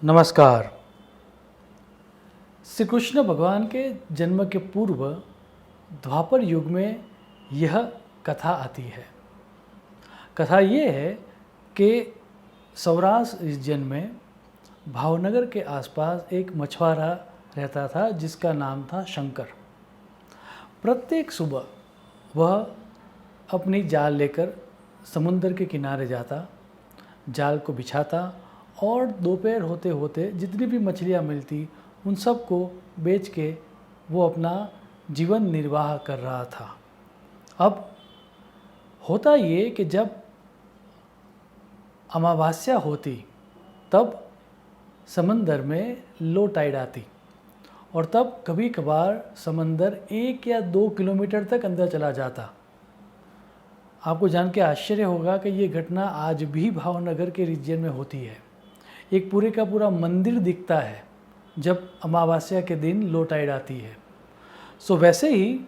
नमस्कार। श्री कृष्ण भगवान के जन्म के पूर्व द्वापर युग में यह कथा आती है। कथा ये है कि सौराष्ट्र रीजन में भावनगर के आसपास एक मछुआरा रहता था जिसका नाम था शंकर। प्रत्येक सुबह वह अपनी जाल लेकर समुद्र के किनारे जाता, जाल को बिछाता और दोपहर होते होते जितनी भी मछलियाँ मिलती उन सब को बेच के वो अपना जीवन निर्वाह कर रहा था। अब होता ये कि जब अमावस्या होती तब समंदर में लो टाइड आती और तब कभी कभार समंदर 1 या 2 किलोमीटर तक अंदर चला जाता। आपको जान के आश्चर्य होगा कि ये घटना आज भी भावनगर के रीजन में होती है। एक पूरे का पूरा मंदिर दिखता है जब अमावस्या के दिन लो टाइड आती है। सो वैसे ही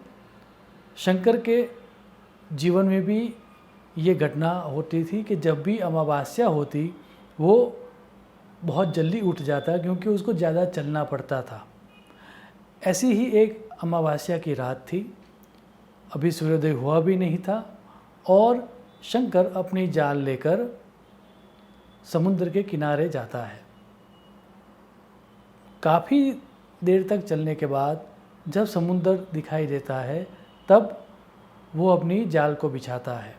शंकर के जीवन में भी ये घटना होती थी कि जब भी अमावस्या होती वो बहुत जल्दी उठ जाता क्योंकि उसको ज़्यादा चलना पड़ता था। ऐसी ही एक अमावस्या की रात थी, अभी सूर्योदय हुआ भी नहीं था और शंकर अपनी जाल लेकर समुद्र के किनारे जाता है। काफ़ी देर तक चलने के बाद जब समुद्र दिखाई देता है तब वो अपनी जाल को बिछाता है।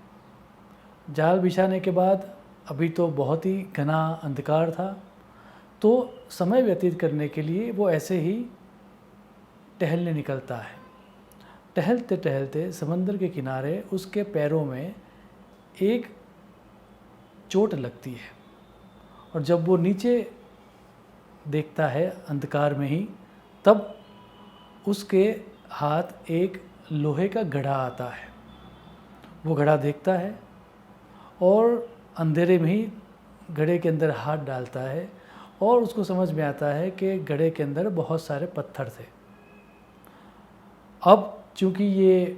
जाल बिछाने के बाद अभी तो बहुत ही घना अंधकार था, तो समय व्यतीत करने के लिए वो ऐसे ही टहलने निकलता है। टहलते टहलते समुद्र के किनारे उसके पैरों में एक चोट लगती है और जब वो नीचे देखता है अंधकार में ही तब उसके हाथ एक लोहे का घड़ा आता है। वो घड़ा देखता है और अंधेरे में ही घड़े के अंदर हाथ डालता है और उसको समझ में आता है कि घड़े के अंदर बहुत सारे पत्थर थे। अब चूँकि ये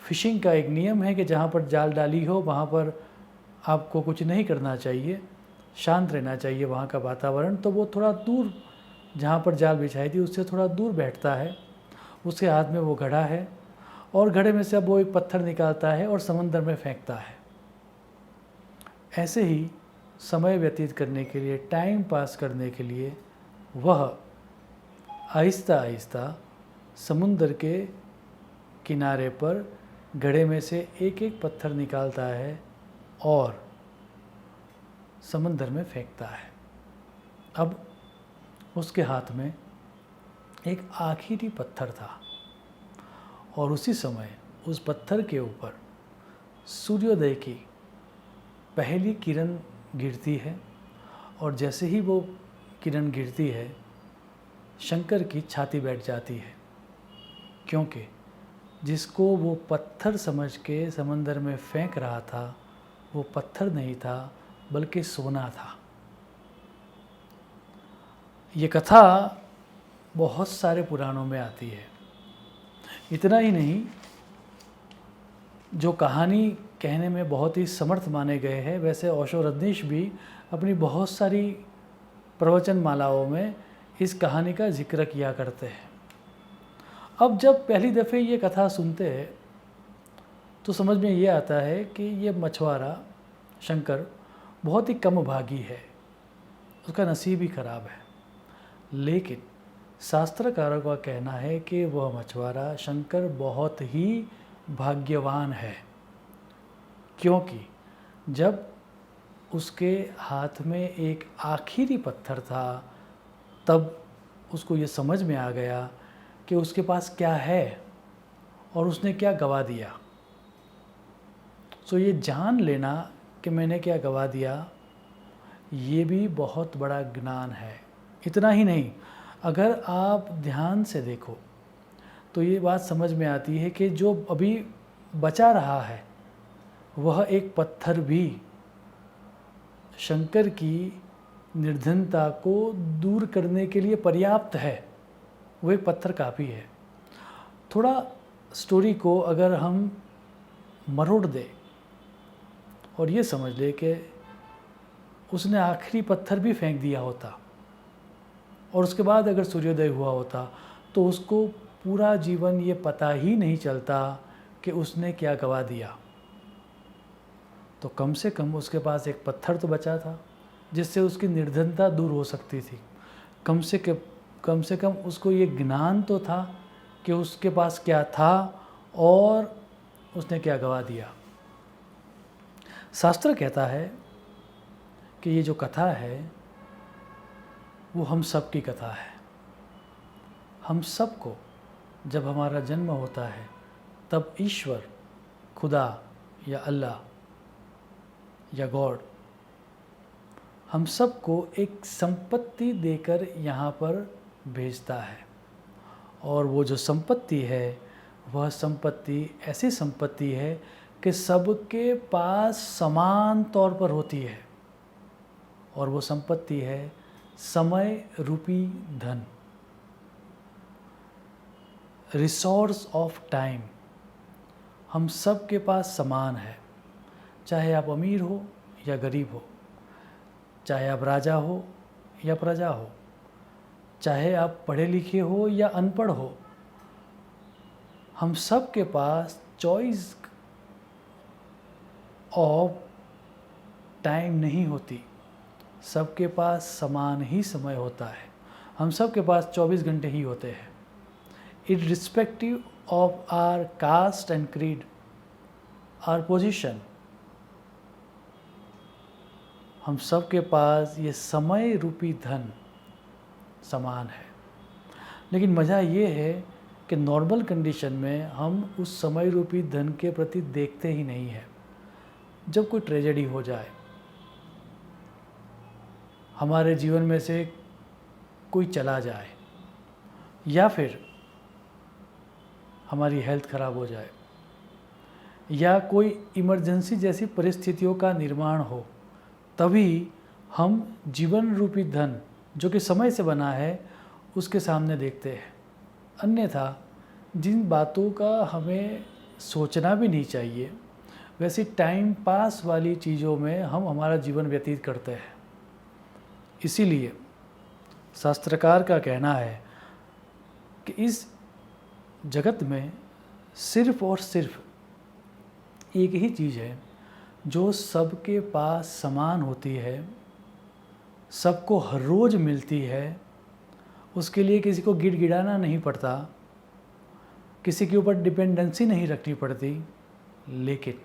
फिशिंग का एक नियम है कि जहाँ पर जाल डाली हो वहाँ पर आपको कुछ नहीं करना चाहिए, शांत रहना चाहिए वहाँ का वातावरण, तो वो थोड़ा दूर जहाँ पर जाल बिछाई थी उससे थोड़ा दूर बैठता है। उसके हाथ में वो घड़ा है और घड़े में से अब वो एक पत्थर निकालता है और समंदर में फेंकता है। ऐसे ही समय व्यतीत करने के लिए, टाइम पास करने के लिए वह आहिस्ता आहिस्ता समुद्र के किनारे पर घड़े में से एक एक पत्थर निकालता है और समंदर में फेंकता है। अब उसके हाथ में एक आखिरी पत्थर था और उसी समय उस पत्थर के ऊपर सूर्योदय की पहली किरण गिरती है और जैसे ही वो किरण गिरती है शंकर की छाती बैठ जाती है, क्योंकि जिसको वो पत्थर समझ के समंदर में फेंक रहा था वो पत्थर नहीं था बल्कि सोना था। ये कथा बहुत सारे पुराणों में आती है। इतना ही नहीं, जो कहानी कहने में बहुत ही समर्थ माने गए हैं, वैसे ओशो रजनीश भी अपनी बहुत सारी प्रवचन मालाओं में इस कहानी का जिक्र किया करते हैं। अब जब पहली दफ़े ये कथा सुनते हैं तो समझ में ये आता है कि ये मछुआरा शंकर बहुत ही कम भागी है, उसका नसीब ही खराब है। लेकिन शास्त्रकारों का कहना है कि वह मछुआरा शंकर बहुत ही भाग्यवान है, क्योंकि जब उसके हाथ में एक आखिरी पत्थर था तब उसको ये समझ में आ गया कि उसके पास क्या है और उसने क्या गवा दिया। सो ये जान लेना कि मैंने क्या गवा दिया, ये भी बहुत बड़ा ज्ञान है। इतना ही नहीं, अगर आप ध्यान से देखो तो ये बात समझ में आती है कि जो अभी बचा रहा है वह एक पत्थर भी शंकर की निर्धनता को दूर करने के लिए पर्याप्त है। वो एक पत्थर काफ़ी है। थोड़ा स्टोरी को अगर हम मरोड़ दें और ये समझ ले कि उसने आखिरी पत्थर भी फेंक दिया होता और उसके बाद अगर सूर्योदय हुआ होता तो उसको पूरा जीवन ये पता ही नहीं चलता कि उसने क्या गवा दिया। तो कम से कम उसके पास एक पत्थर तो बचा था जिससे उसकी निर्धनता दूर हो सकती थी। कम से कम उसको ये ज्ञान तो था कि उसके पास क्या था और उसने क्या गवा दिया। शास्त्र कहता है कि ये जो कथा है वो हम सब की कथा है। हम सबको जब हमारा जन्म होता है तब ईश्वर, खुदा या अल्लाह या गॉड हम सबको एक संपत्ति देकर यहाँ पर भेजता है। और वो जो संपत्ति है वह संपत्ति ऐसी संपत्ति है कि सबके पास समान तौर पर होती है और वो संपत्ति है समय रूपी धन, रिसोर्स ऑफ टाइम। हम सब के पास समान है, चाहे आप अमीर हो या गरीब हो, चाहे आप राजा हो या प्रजा हो, चाहे आप पढ़े लिखे हो या अनपढ़ हो, हम सब के पास चॉइस ऑफ टाइम नहीं होती। सबके पास समान ही समय होता है। हम सब के पास 24 घंटे ही होते हैं, irrespective of our caste and creed, our position। हम सब के पास ये समय रूपी धन समान है। लेकिन मज़ा ये है कि नॉर्मल कंडीशन में हम उस समय रूपी धन के प्रति देखते ही नहीं हैं। जब कोई ट्रेजेडी हो जाए, हमारे जीवन में से कोई चला जाए या फिर हमारी हेल्थ ख़राब हो जाए या कोई इमरजेंसी जैसी परिस्थितियों का निर्माण हो, तभी हम जीवन रूपी धन जो कि समय से बना है उसके सामने देखते हैं। अन्यथा जिन बातों का हमें सोचना भी नहीं चाहिए वैसी टाइम पास वाली चीज़ों में हम हमारा जीवन व्यतीत करते हैं। इसीलिए शास्त्रकार का कहना है कि इस जगत में सिर्फ और सिर्फ एक ही चीज़ है जो सबके पास समान होती है, सबको हर रोज़ मिलती है। उसके लिए किसी को गिड़गिड़ाना नहीं पड़ता, किसी के ऊपर डिपेंडेंसी नहीं रखनी पड़ती। लेकिन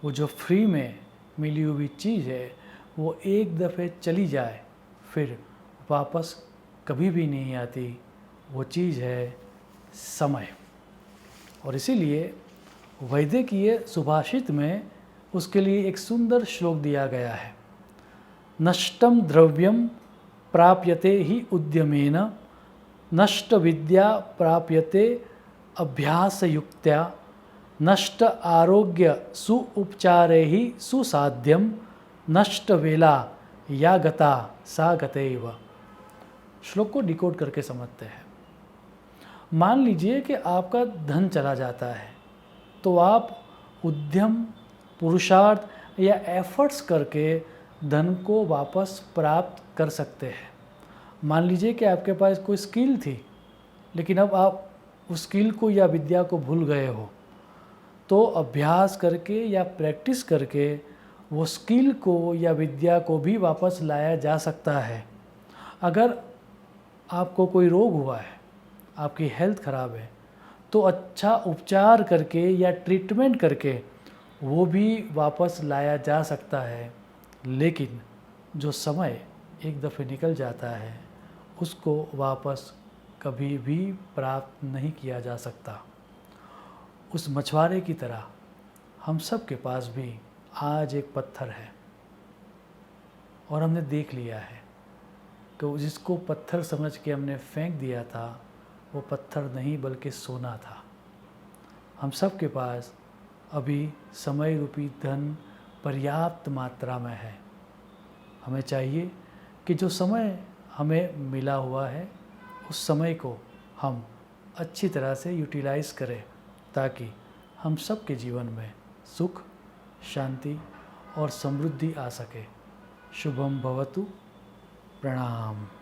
वो जो फ्री में मिली हुई चीज़ है वो एक दफ़े चली जाए फिर वापस कभी भी नहीं आती। वो चीज़ है समय। और इसीलिए वैदिकीय सुभाषित में उसके लिए एक सुंदर श्लोक दिया गया है। नष्टम द्रव्यम प्राप्यते ही उद्यमेन, नष्ट विद्या प्राप्यते अभ्यासयुक्त्या, नष्ट आरोग्य सुउपचारे ही सुसाध्यम, नष्ट वेला या गता सा गतैव। श्लोक को डिकोड करके समझते हैं। मान लीजिए कि आपका धन चला जाता है तो आप उद्यम, पुरुषार्थ या एफर्ट्स करके धन को वापस प्राप्त कर सकते हैं। मान लीजिए कि आपके पास कोई स्किल थी लेकिन अब आप उस स्किल को या विद्या को भूल गए हो, तो अभ्यास करके या प्रैक्टिस करके वो स्किल को या विद्या को भी वापस लाया जा सकता है। अगर आपको कोई रोग हुआ है, आपकी हेल्थ ख़राब है, तो अच्छा उपचार करके या ट्रीटमेंट करके वो भी वापस लाया जा सकता है। लेकिन जो समय एक दफ़े निकल जाता है उसको वापस कभी भी प्राप्त नहीं किया जा सकता। उस मछुआरे की तरह हम सब के पास भी आज एक पत्थर है और हमने देख लिया है कि जिसको पत्थर समझ के हमने फेंक दिया था वो पत्थर नहीं बल्कि सोना था। हम सब के पास अभी समय रूपी धन पर्याप्त मात्रा में है। हमें चाहिए कि जो समय हमें मिला हुआ है उस समय को हम अच्छी तरह से यूटिलाइज़ करें ताकि हम सब के जीवन में सुख, शांति और समृद्धि आ सके। शुभम भवतु। प्रणाम।